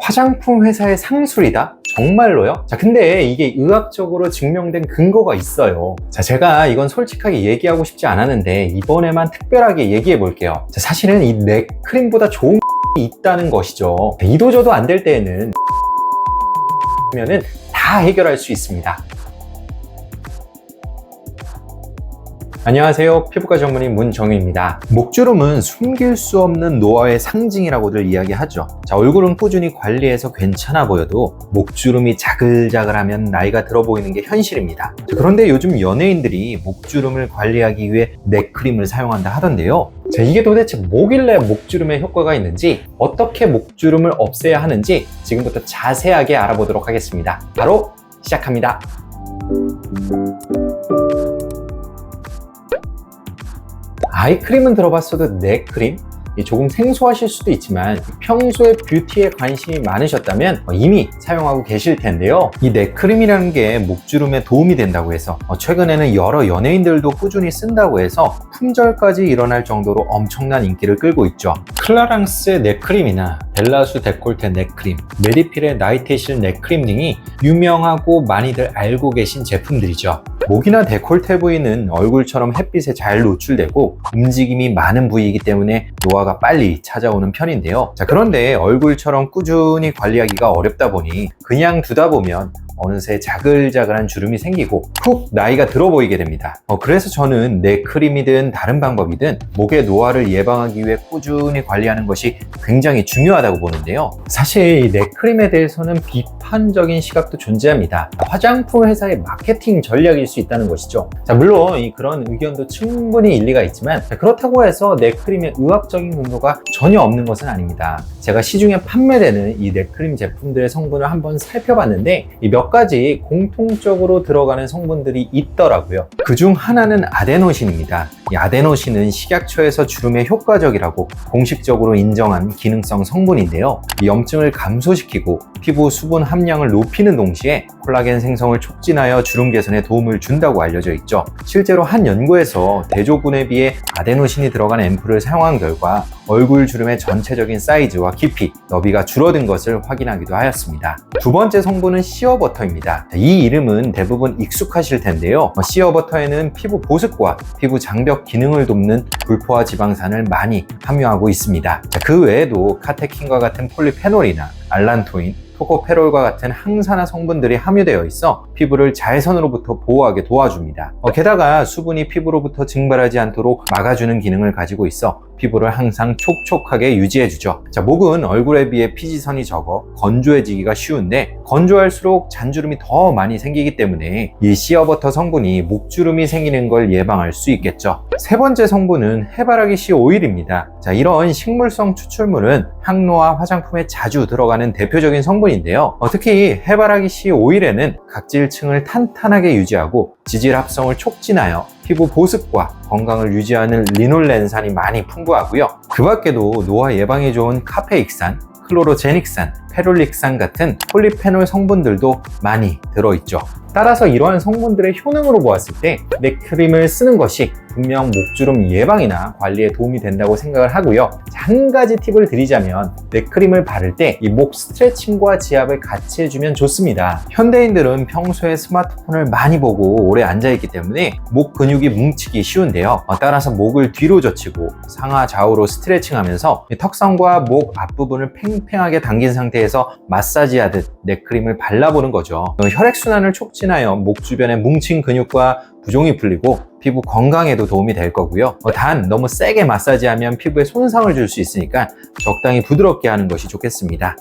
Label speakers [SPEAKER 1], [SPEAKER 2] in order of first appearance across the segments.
[SPEAKER 1] 화장품 회사의 상술이다? 정말로요? 자, 근데 이게 의학적으로 증명된 근거가 있어요. 자, 제가 이건 솔직하게 얘기하고 싶지 않았는데 이번에만 특별하게 얘기해 볼게요. 자, 사실은 이 넥크림보다 좋은 있다는 것이죠. 이도저도 안 될 때에는 면은 다 해결할 수 있습니다. 안녕하세요. 피부과 전문의 문정유입니다. 목주름은 숨길 수 없는 노화의 상징이라고들 이야기하죠. 자, 얼굴은 꾸준히 관리해서 괜찮아 보여도 목주름이 자글자글하면 나이가 들어 보이는 게 현실입니다. 자, 그런데 요즘 연예인들이 목주름을 관리하기 위해 넥크림을 사용한다 하던데요. 자, 이게 도대체 뭐길래 목주름에 효과가 있는지, 어떻게 목주름을 없애야 하는지 지금부터 자세하게 알아보도록 하겠습니다. 바로 시작합니다. 아이크림은 들어봤어도 넥크림? 조금 생소하실 수도 있지만 평소에 뷰티에 관심이 많으셨다면 이미 사용하고 계실 텐데요. 이 넥크림이라는 게 목주름에 도움이 된다고 해서 최근에는 여러 연예인들도 꾸준히 쓴다고 해서 품절까지 일어날 정도로 엄청난 인기를 끌고 있죠. 클라랑스의 넥크림이나 벨라수 데콜테 넥크림, 메디필의 나이테실 넥크림 등이 유명하고 많이들 알고 계신 제품들이죠. 목이나 데콜테 부위는 얼굴처럼 햇빛에 잘 노출되고 움직임이 많은 부위이기 때문에 노화가 빨리 찾아오는 편인데요. 자, 그런데 얼굴처럼 꾸준히 관리하기가 어렵다 보니 그냥 두다 보면 어느새 자글자글한 주름이 생기고 푹 나이가 들어 보이게 됩니다. 그래서 저는 넥크림이든 다른 방법이든 목의 노화를 예방하기 위해 꾸준히 관리하는 것이 굉장히 중요하다고 보는데요. 사실 이 넥크림에 대해서는 비판적인 시각도 존재합니다. 화장품 회사의 마케팅 전략일 수 있다는 것이죠. 자, 물론 그런 의견도 충분히 일리가 있지만 그렇다고 해서 넥크림의 의학적인 근거가 전혀 없는 것은 아닙니다. 제가 시중에 판매되는 이 넥크림 제품들의 성분을 한번 살펴봤는데 몇 가지 공통적으로 들어가는 성분들이 있더라고요. 그중 하나는 아데노신입니다. 이 아데노신은 식약처에서 주름에 효과적이라고 공식적으로 인정한 기능성 성분인데요. 염증을 감소시키고 피부 수분 함량을 높이는 동시에 콜라겐 생성을 촉진하여 주름 개선에 도움을 준다고 알려져 있죠. 실제로 한 연구에서 대조군에 비해 아데노신이 들어간 앰플을 사용한 결과 얼굴 주름의 전체적인 사이즈와 깊이, 너비가 줄어든 것을 확인하기도 하였습니다. 두 번째 성분은 시어버터입니다. 이 이름은 대부분 익숙하실 텐데요. 시어버터에는 피부 보습과 피부 장벽 기능을 돕는 불포화 지방산을 많이 함유하고 있습니다. 그 외에도 카테킨과 같은 폴리페놀이나 알란토인, 토코페롤과 같은 항산화 성분들이 함유되어 있어 피부를 자외선으로부터 보호하게 도와줍니다. 게다가 수분이 피부로부터 증발하지 않도록 막아주는 기능을 가지고 있어 피부를 항상 촉촉하게 유지해주죠. 자, 목은 얼굴에 비해 피지선이 적어 건조해지기가 쉬운데 건조할수록 잔주름이 더 많이 생기기 때문에 이 시어버터 성분이 목주름이 생기는 걸 예방할 수 있겠죠. 세 번째 성분은 해바라기 씨 오일입니다. 자, 이런 식물성 추출물은 항노화 화장품에 자주 들어가는 대표적인 성분인데요. 특히 해바라기 씨 오일에는 각질층을 탄탄하게 유지하고 지질 합성을 촉진하여 피부 보습과 건강을 유지하는 리놀렌산이 많이 풍부하고요. 그 밖에도 노화 예방에 좋은 카페익산, 클로로제닉산, 페롤릭산 같은 폴리페놀 성분들도 많이 들어있죠. 따라서 이러한 성분들의 효능으로 보았을 때 넥크림을 쓰는 것이 분명 목주름 예방이나 관리에 도움이 된다고 생각을 하고요. 한 가지 팁을 드리자면 넥크림을 바를 때 이 목 스트레칭과 지압을 같이 해주면 좋습니다. 현대인들은 평소에 스마트폰을 많이 보고 오래 앉아있기 때문에 목 근육이 뭉치기 쉬운데요. 따라서 목을 뒤로 젖히고 상하 좌우로 스트레칭하면서 턱선과 목 앞부분을 팽팽하게 당긴 상태에서 마사지하듯 넥크림을 발라보는 거죠. 혈액순환을 촉진하여 목 주변의 뭉친 근육과 부종이 풀리고 피부 건강에도 도움이 될 거고요. 단 너무 세게 마사지하면 피부에 손상을 줄 수 있으니까 적당히 부드럽게 하는 것이 좋겠습니다.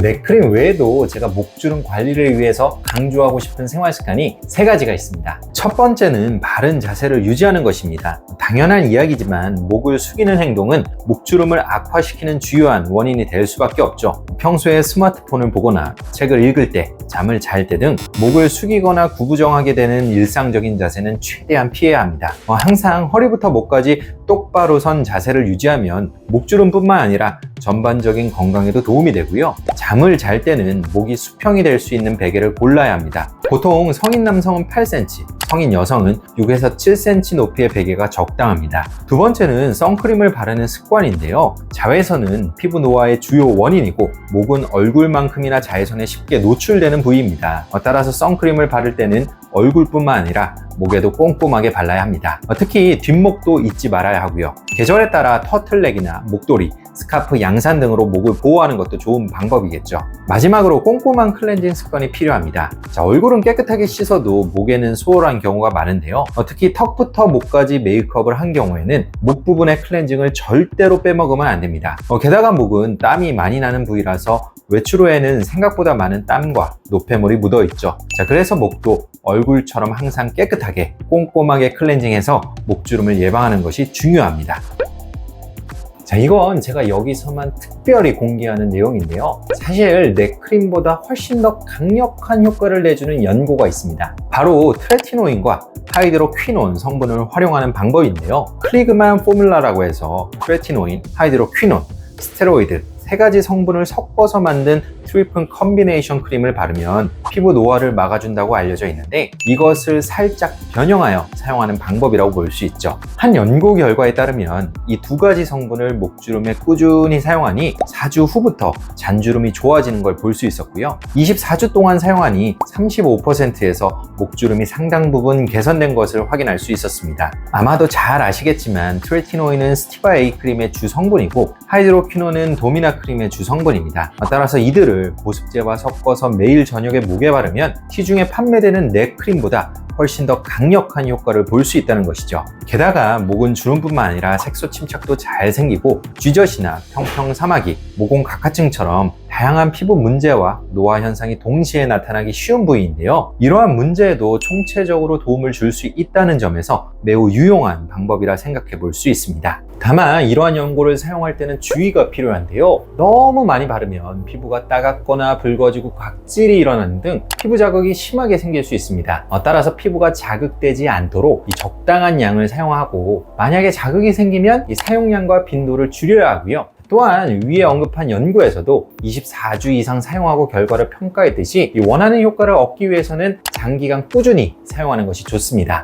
[SPEAKER 1] 넥크림 외에도 제가 목주름 관리를 위해서 강조하고 싶은 생활 습관이 세 가지가 있습니다. 첫 번째는 바른 자세를 유지하는 것입니다. 당연한 이야기지만 목을 숙이는 행동은 목주름을 악화시키는 주요한 원인이 될 수밖에 없죠. 평소에 스마트폰을 보거나 책을 읽을 때, 잠을 잘 때 등 목을 숙이거나 구부정하게 되는 일상적인 자세는 최대한 피해야 합니다. 항상 허리부터 목까지 똑바로 선 자세를 유지하면 목주름뿐만 아니라 전반적인 건강에도 도움이 되고요. 잠을 잘 때는 목이 수평이 될 수 있는 베개를 골라야 합니다. 보통 성인 남성은 8cm, 성인 여성은 6에서 7cm 높이의 베개가 적당합니다. 두 번째는 선크림을 바르는 습관인데요. 자외선은 피부 노화의 주요 원인이고 목은 얼굴만큼이나 자외선에 쉽게 노출되는 부위입니다. 따라서 선크림을 바를 때는 얼굴뿐만 아니라 목에도 꼼꼼하게 발라야 합니다. 특히 뒷목도 잊지 말아야 하고요. 계절에 따라 터틀넥이나 목도리, 스카프, 양산 등으로 목을 보호하는 것도 좋은 방법이겠죠. 마지막으로 꼼꼼한 클렌징 습관이 필요합니다. 자, 얼굴은 깨끗하게 씻어도 목에는 소홀한 경우가 많은데요. 특히 턱부터 목까지 메이크업을 한 경우에는 목 부분의 클렌징을 절대로 빼먹으면 안 됩니다. 게다가 목은 땀이 많이 나는 부위라서 외출 후에는 생각보다 많은 땀과 노폐물이 묻어 있죠. 자, 그래서 목도 얼굴처럼 항상 깨끗하게 꼼꼼하게 클렌징해서 목주름을 예방하는 것이 중요합니다. 자, 이건 제가 여기서만 특별히 공개하는 내용인데요. 사실 넥크림보다 훨씬 더 강력한 효과를 내주는 연고가 있습니다. 바로 트레티노인과 하이드로퀴논 성분을 활용하는 방법인데요. 클리그만 포뮬라라고 해서 트레티노인, 하이드로퀴논, 스테로이드 세 가지 성분을 섞어서 만든 트리플 컨비네이션 크림을 바르면 피부 노화를 막아준다고 알려져 있는데 이것을 살짝 변형하여 사용하는 방법이라고 볼 수 있죠. 한 연구 결과에 따르면 이 두 가지 성분을 목주름에 꾸준히 사용하니 4주 후부터 잔주름이 좋아지는 걸 볼 수 있었고요. 24주 동안 사용하니 35%에서 목주름이 상당 부분 개선된 것을 확인할 수 있었습니다. 아마도 잘 아시겠지만 트레티노인은 스티바 A 크림의 주 성분이고 하이드로퀴논은 도미나 크림의 주 성분입니다. 따라서 이들을 보습제와 섞어서 매일 저녁에 목에 바르면 시중에 판매되는 넥크림보다 훨씬 더 강력한 효과를 볼 수 있다는 것이죠. 게다가 목은 주름뿐만 아니라 색소 침착도 잘 생기고 쥐젖이나 평평사마귀, 모공 각화증처럼 다양한 피부 문제와 노화 현상이 동시에 나타나기 쉬운 부위인데요. 이러한 문제에도 총체적으로 도움을 줄 수 있다는 점에서 매우 유용한 방법이라 생각해 볼 수 있습니다. 다만 이러한 연고를 사용할 때는 주의가 필요한데요. 너무 많이 바르면 피부가 따갑거나 붉어지고 각질이 일어나는 등 피부 자극이 심하게 생길 수 있습니다. 따라서 피부가 자극되지 않도록 이 적당한 양을 사용하고 만약에 자극이 생기면 이 사용량과 빈도를 줄여야 하고요. 또한 위에 언급한 연구에서도 24주 이상 사용하고 결과를 평가했듯이 이 원하는 효과를 얻기 위해서는 장기간 꾸준히 사용하는 것이 좋습니다.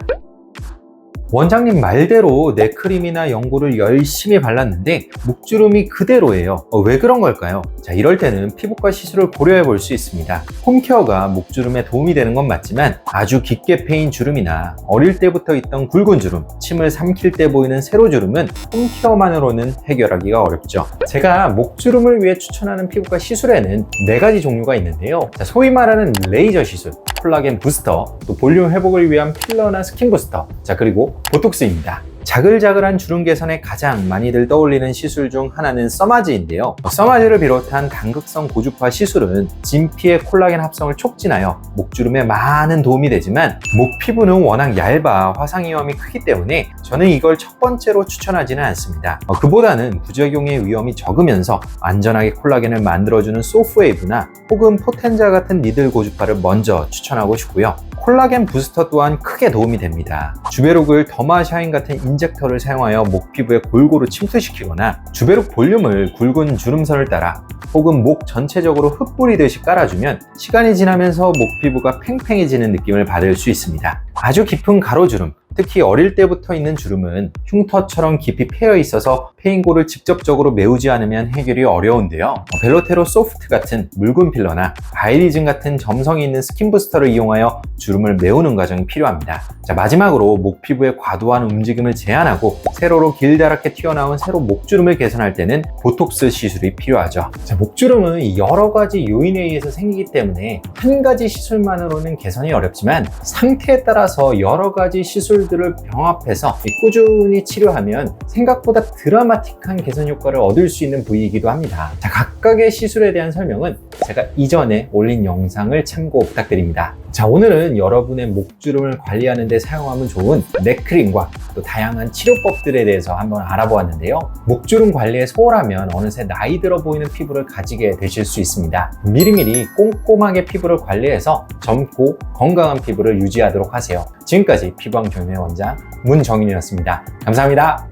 [SPEAKER 1] 원장님 말대로 넥크림이나 연고를 열심히 발랐는데 목주름이 그대로예요. 왜 그런 걸까요? 자, 이럴 때는 피부과 시술을 고려해 볼 수 있습니다. 홈케어가 목주름에 도움이 되는 건 맞지만 아주 깊게 패인 주름이나 어릴 때부터 있던 굵은 주름, 침을 삼킬 때 보이는 세로주름은 홈케어만으로는 해결하기가 어렵죠. 제가 목주름을 위해 추천하는 피부과 시술에는 4가지 종류가 있는데요. 자, 소위 말하는 레이저 시술, 콜라겐 부스터, 또 볼륨 회복을 위한 필러나 스킨 부스터, 자, 그리고 보톡스입니다. 자글자글한 주름 개선에 가장 많이들 떠올리는 시술 중 하나는 써마즈인데요. 써마즈를 비롯한 단극성 고주파 시술은 진피의 콜라겐 합성을 촉진하여 목주름에 많은 도움이 되지만 목 피부는 워낙 얇아 화상 위험이 크기 때문에 저는 이걸 첫 번째로 추천하지는 않습니다. 그보다는 부작용의 위험이 적으면서 안전하게 콜라겐을 만들어주는 소프웨이브나 혹은 포텐자 같은 니들 고주파를 먼저 추천하고 싶고요. 콜라겐 부스터 또한 크게 도움이 됩니다. 주베룩을 더마샤인 같은 인젝터를 사용하여 목 피부에 골고루 침투시키거나 주베룩 볼륨을 굵은 주름선을 따라 혹은 목 전체적으로 흩뿌리듯이 깔아주면 시간이 지나면서 목 피부가 팽팽해지는 느낌을 받을 수 있습니다. 아주 깊은 가로주름, 특히 어릴 때부터 있는 주름은 흉터처럼 깊이 패여 있어서 페인골을 직접적으로 메우지 않으면 해결이 어려운데요. 벨로테로 소프트 같은 묽은 필러나 바이리즘 같은 점성이 있는 스킨 부스터를 이용하여 주름을 메우는 과정이 필요합니다. 자, 마지막으로 목 피부의 과도한 움직임을 제한하고 세로로 길다랗게 튀어나온 세로 목주름을 개선할 때는 보톡스 시술이 필요하죠. 자, 목주름은 여러 가지 요인에 의해서 생기기 때문에 한 가지 시술만으로는 개선이 어렵지만 상태에 따라서 여러 가지 시술들을 병합해서 꾸준히 치료하면 생각보다 드라마틱한 개선 효과를 얻을 수 있는 부위이기도 합니다. 자, 각각의 시술에 대한 설명은 제가 이전에 올린 영상을 참고 부탁드립니다. 자, 오늘은 여러분의 목주름을 관리하는 데 사용하면 좋은 넥크림과 또 다양한 치료법들에 대해서 한번 알아보았는데요. 목주름 관리에 소홀하면 어느새 나이 들어 보이는 피부를 가지게 되실 수 있습니다. 미리미리 꼼꼼하게 피부를 관리해서 젊고 건강한 피부를 유지하도록 하세요. 지금까지 피부왕 경매 원장 문정인이었습니다. 감사합니다.